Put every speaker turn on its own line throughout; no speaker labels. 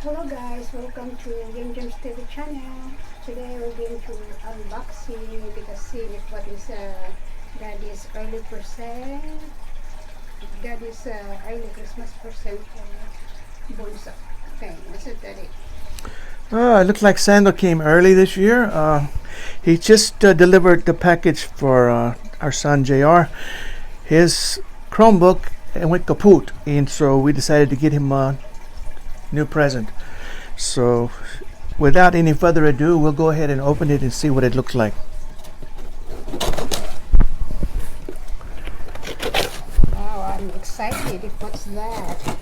Hello guys, welcome to yenJamestv channel. Today we're going to unboxing because see what is Daddy's early present. Daddy's early Christmas present for bunso. Okay, what's it, Daddy?
It looks like Sandal came early this year. He just delivered the package for our son JR. His Chromebook went kaput, and so we decided to get him a new present. So, without any further ado, we'll go ahead and open it and see what it looks like.
Oh, I'm excited. What's that?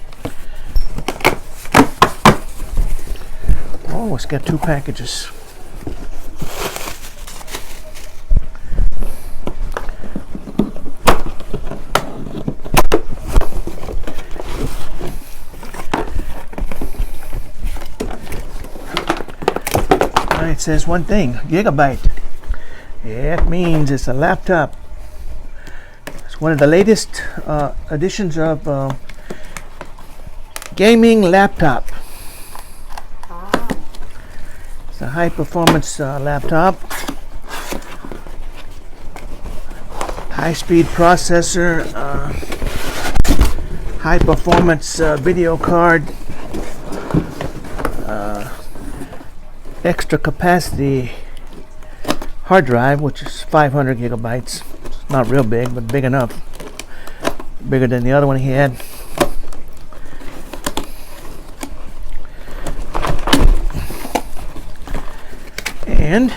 Oh, it's got two packages. It says one thing, Gigabyte. Yeah, it means it's a laptop. It's one of the latest editions of gaming laptop.
Ah,
It's a high performance laptop. High speed processor, high performance video card, extra capacity hard drive, which is 500 gigabytes. It's not real big, but big enough. Bigger than the other one he had. And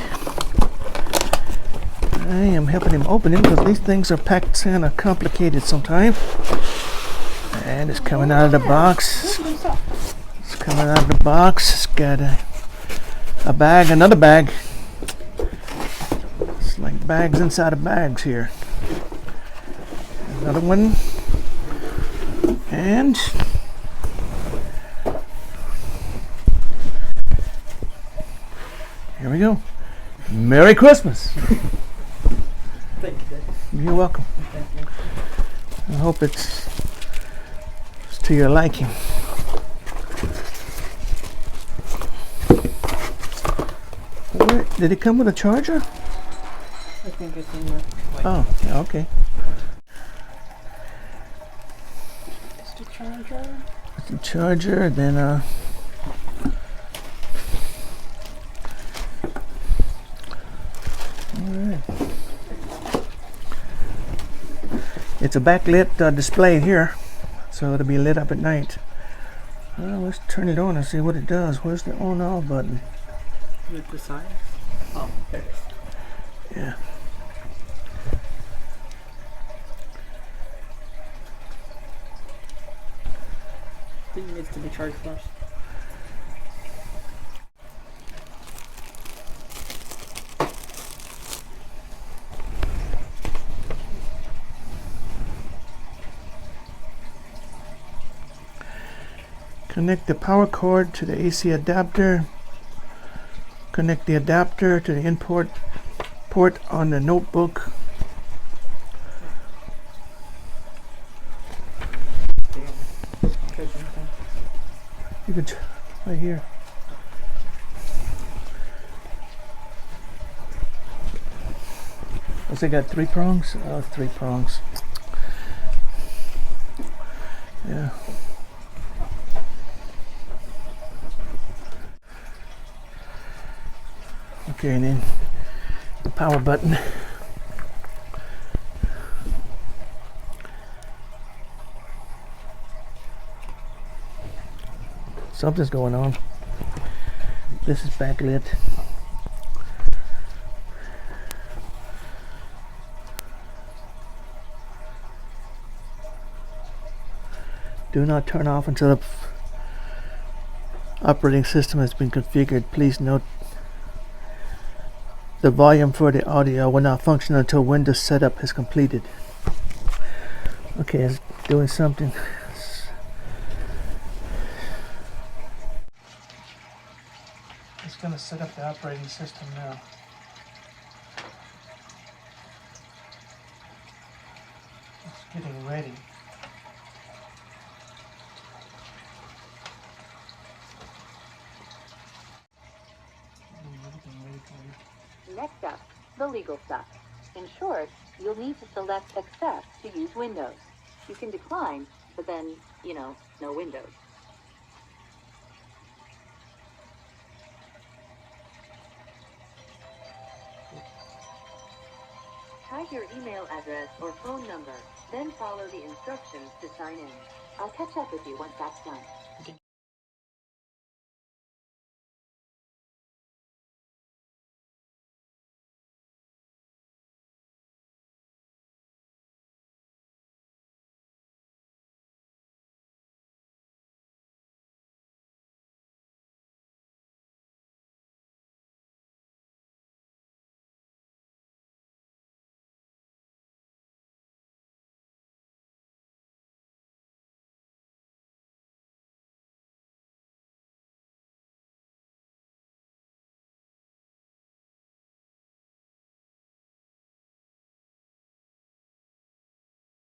I am helping him open them because these things are packed kind of complicated sometimes. And it's coming out of the box. It's coming out of the box. It's got a bag, another bag. It's like bags inside of bags here. Another one. And here we go. Merry Christmas.
Thank you, Dad.
You're welcome.
Thank you.
I hope it's to your liking. Where, did it come with a charger?
I think it's in there.
Oh, yeah, okay.
it's the charger.
The charger, then alright. It's a backlit display here, so it'll be lit up at night. Let's turn it on and see what it does. Where's the on off button?
With the sign? Oh, there it is.
Yeah.
I think it needs to be charged first.
Connect the power cord to the AC adapter. Connect the adapter to the input port on the notebook. You could right here. What's it got? 3 prongs? Oh, 3 prongs. Yeah. Okay, and then the power button. Something's going on. This is backlit. Do not turn off until the operating system has been configured. Please note the volume for the audio will not function until Windows setup is completed. Okay, it's doing something. It's going to set up the operating system now. It's getting ready.
Next up, the legal stuff. In short, you'll need to select Accept to use Windows. You can decline, but then, no Windows. Type your email address or phone number, then follow the instructions to sign in. I'll catch up with you once that's done.